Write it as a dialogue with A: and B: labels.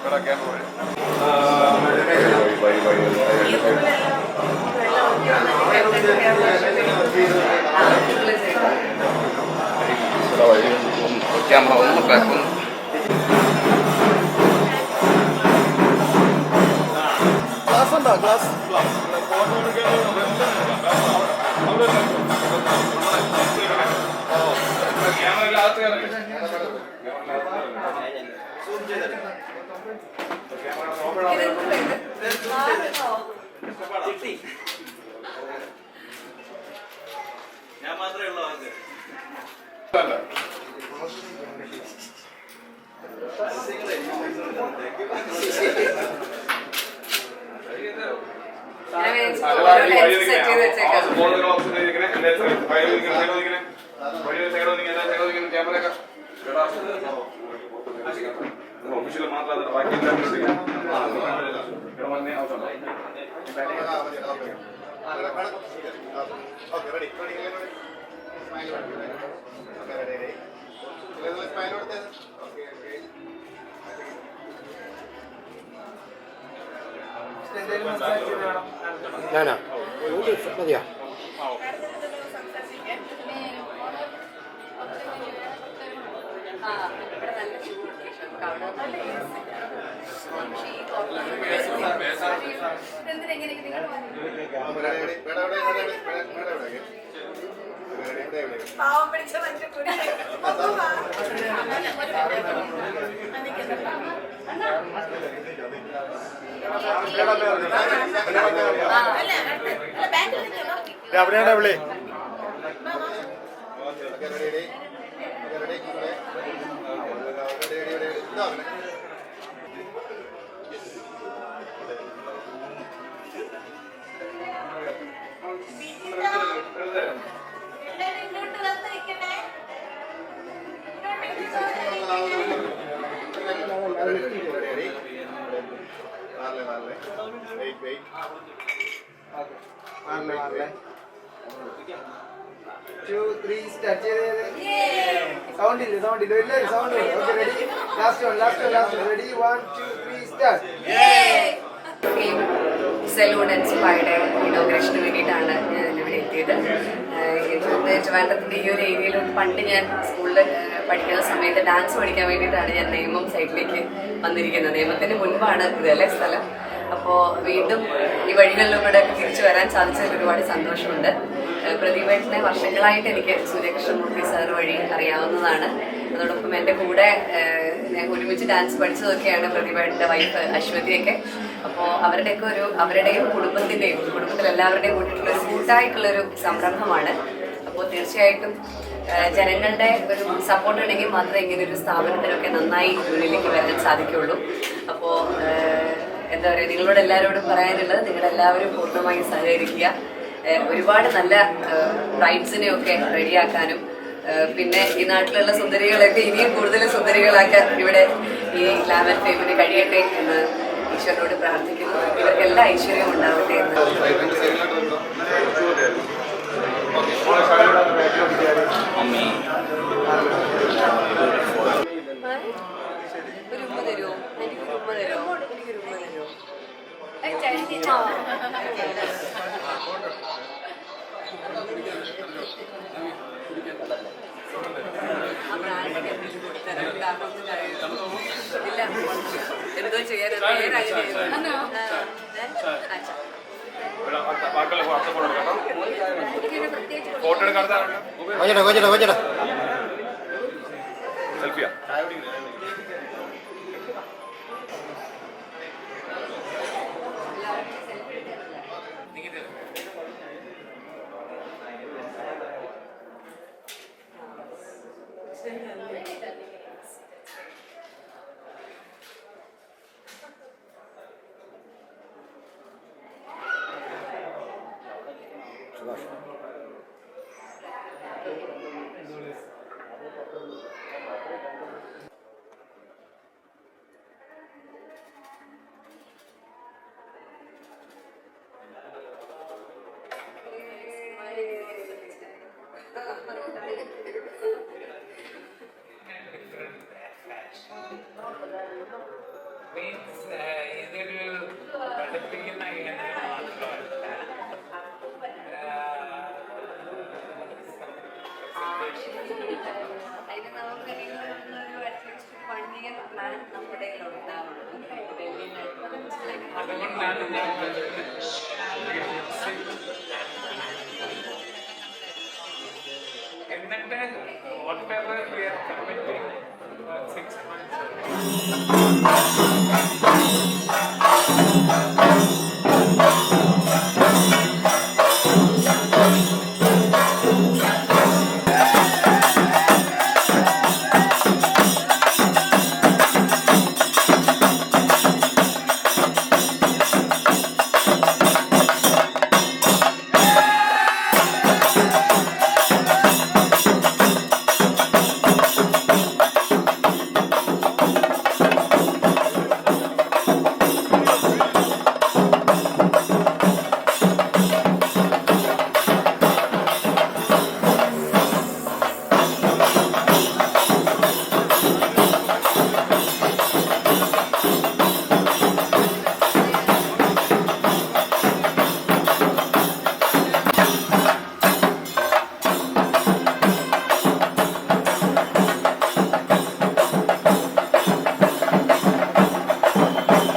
A: Navya. Wait. Okay. 2, 3, start. Sound it. Sound. Okay, ready? Last one. Ready? 1, 2, 3, start.
B: Salon inspired inauguration വേണ്ടിയിട്ടാണ് ഞാൻ ഇവിടെ എത്തിയത്. ട്രിവാൻഡ്രത്തിൻ്റെ ഈ ഒരു ഏരിയയിൽ പണ്ട് ഞാൻ സ്കൂളിൽ പഠിക്കുന്ന സമയത്ത് ഡാൻസ് പഠിക്കാൻ വേണ്ടിയിട്ടാണ് ഞാൻ നേമം സൈഡിലേക്ക് വന്നിരിക്കുന്നത്. നേമത്തിന് മുൻപാണ് ഇതല്ലേ സ്ഥലം. അപ്പോൾ വീണ്ടും ഈ വഴികളിലൂടെ തിരിച്ചു വരാൻ സാധിച്ചതിൽ ഒരുപാട് സന്തോഷമുണ്ട്. പ്രതിഭേട്ടനെ വർഷങ്ങളായിട്ട് എനിക്ക് സൂര്യകൃഷ്ണമൂർത്തി സാർ വഴി അറിയാവുന്നതാണ്. അതോടൊപ്പം എൻ്റെ കൂടെ ഞാൻ ഒരുമിച്ച് ഡാൻസ് പഠിച്ചതൊക്കെയാണ് പ്രതിഭേട്ടൻ്റെ വൈഫ് അശ്വതിയൊക്കെ. അപ്പോൾ അവരുടെയും കുടുംബത്തിലെല്ലാവരുടെയും കൂട്ടിയിട്ടുള്ളൊരു കൂട്ടായിട്ടുള്ളൊരു സംരംഭമാണ്. അപ്പോൾ തീർച്ചയായിട്ടും ജനങ്ങളുടെ ഒരു സപ്പോർട്ട് ഉണ്ടെങ്കിൽ മാത്രമേ ഇങ്ങനെ ഒരു സ്ഥാപനത്തിനൊക്കെ നന്നായി മുന്നിലേക്ക് വരാൻ സാധിക്കുള്ളൂ. അപ്പോൾ എന്താ പറയുക, നിങ്ങളോട് എല്ലാവരോടും പറയാനുള്ളത് നിങ്ങളെല്ലാവരും പൂർണ്ണമായി സഹകരിക്കുക. ഒരുപാട് നല്ല റൈഡ്സിനെയൊക്കെ റെഡിയാക്കാനും പിന്നെ ഈ നാട്ടിലുള്ള സുന്ദരികളൊക്കെ ഇനിയും കൂടുതൽ സുന്ദരികളാക്കാൻ ഇവിടെ ഈ ഗ്ലാമർ ഫെയിമിന് കഴിയട്ടെ എന്ന് ഈശ്വരനോട് പ്രാർത്ഥിക്കുന്നു. ഇവർക്ക് എല്ലാ ഐശ്വര്യവും ഉണ്ടാവട്ടെ എന്ന്. ഒരു ഉമ്മ തരുമോ? എനിക്കൊരു ഉമ്മ തരുമോ? എന്തോ ചെയ്യാൻ
C: മീൻസ് ഇതൊരു പഠിപ്പിക്കുന്ന കേന്ദ്രം മാത്രമല്ല.
B: അതിന് നമുക്ക് ഒരു അറ്റ്ലീസ്റ്റ് 1 year പ്ലാൻ നമ്മുടെ ഉണ്ടാവണം.
C: അതുകൊണ്ടാണ് ഞാൻ എന്നിട്ട് whatever we are committing for 6 months